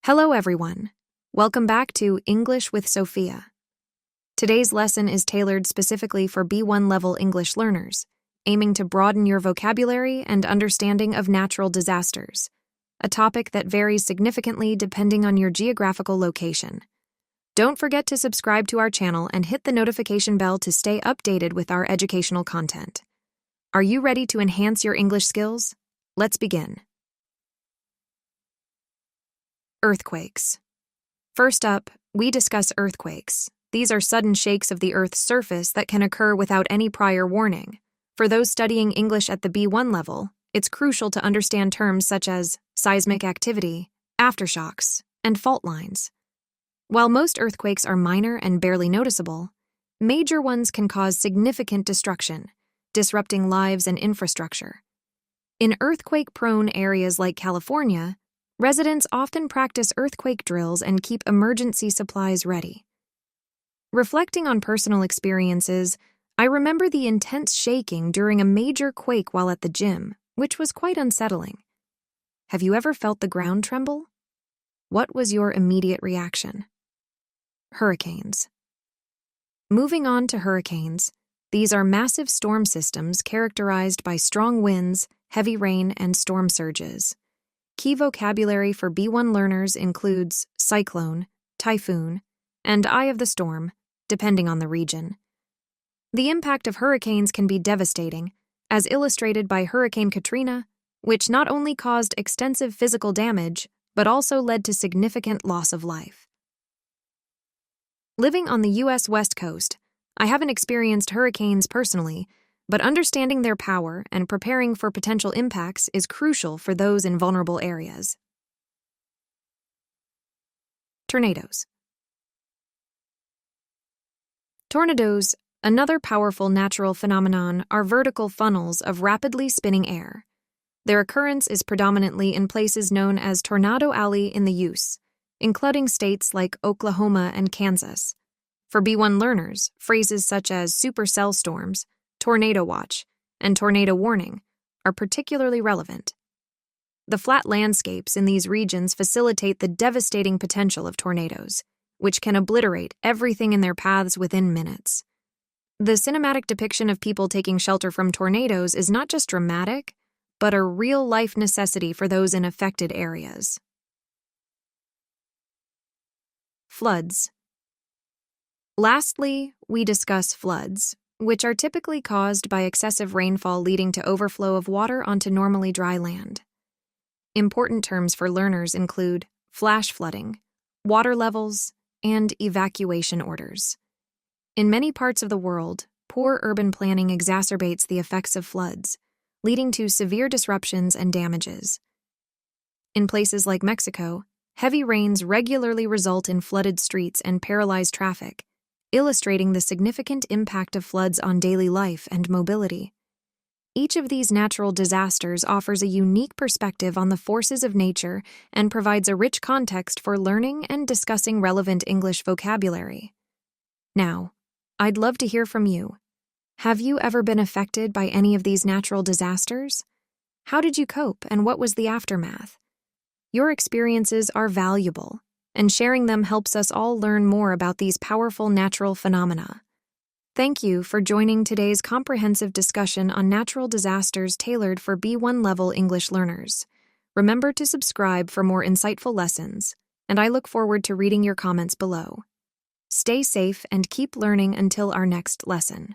Hello, everyone. Welcome back to English with Sophia. Today's lesson is tailored specifically for B1 level English learners, aiming to broaden your vocabulary and understanding of natural disasters, a topic that varies significantly depending on your geographical location. Don't forget to subscribe to our channel and hit the notification bell to stay updated with our educational content. Are you ready to enhance your English skills? Let's begin. Earthquakes. First up, we discuss earthquakes. These are sudden shakes of the Earth's surface that can occur without any prior warning. For those studying English at the B1 level, it's crucial to understand terms such as seismic activity, aftershocks, and fault lines. While most earthquakes are minor and barely noticeable, major ones can cause significant destruction, disrupting lives and infrastructure. In earthquake-prone areas like California, residents often practice earthquake drills and keep emergency supplies ready. Reflecting on personal experiences, I remember the intense shaking during a major quake while at the gym, which was quite unsettling. Have you ever felt the ground tremble? What was your immediate reaction? Hurricanes. Moving on to hurricanes, these are massive storm systems characterized by strong winds, heavy rain, and storm surges. Key vocabulary for B1 learners includes cyclone, typhoon, and eye of the storm, depending on the region. The impact of hurricanes can be devastating, as illustrated by Hurricane Katrina, which not only caused extensive physical damage, but also led to significant loss of life. Living on the U.S. West Coast, I haven't experienced hurricanes personally, but understanding their power and preparing for potential impacts is crucial for those in vulnerable areas. Tornadoes. Tornadoes, another powerful natural phenomenon, are vertical funnels of rapidly spinning air. Their occurrence is predominantly in places known as Tornado Alley in the use, including states like Oklahoma and Kansas. For B1 learners, phrases such as supercell storms, tornado watch, and tornado warning are particularly relevant. The flat landscapes in these regions facilitate the devastating potential of tornadoes, which can obliterate everything in their paths within minutes. The cinematic depiction of people taking shelter from tornadoes is not just dramatic, but a real-life necessity for those in affected areas. Floods. Lastly, we discuss floods, which are typically caused by excessive rainfall leading to overflow of water onto normally dry land. Important terms for learners include flash flooding, water levels, and evacuation orders. In many parts of the world, poor urban planning exacerbates the effects of floods, leading to severe disruptions and damages. In places like Mexico, heavy rains regularly result in flooded streets and paralyzed traffic, illustrating the significant impact of floods on daily life and mobility. Each of these natural disasters offers a unique perspective on the forces of nature and provides a rich context for learning and discussing relevant English vocabulary. Now, I'd love to hear from you. Have you ever been affected by any of these natural disasters? How did you cope, and what was the aftermath? Your experiences are valuable, and sharing them helps us all learn more about these powerful natural phenomena. Thank you for joining today's comprehensive discussion on natural disasters tailored for B1 level English learners. Remember to subscribe for more insightful lessons, and I look forward to reading your comments below. Stay safe and keep learning until our next lesson.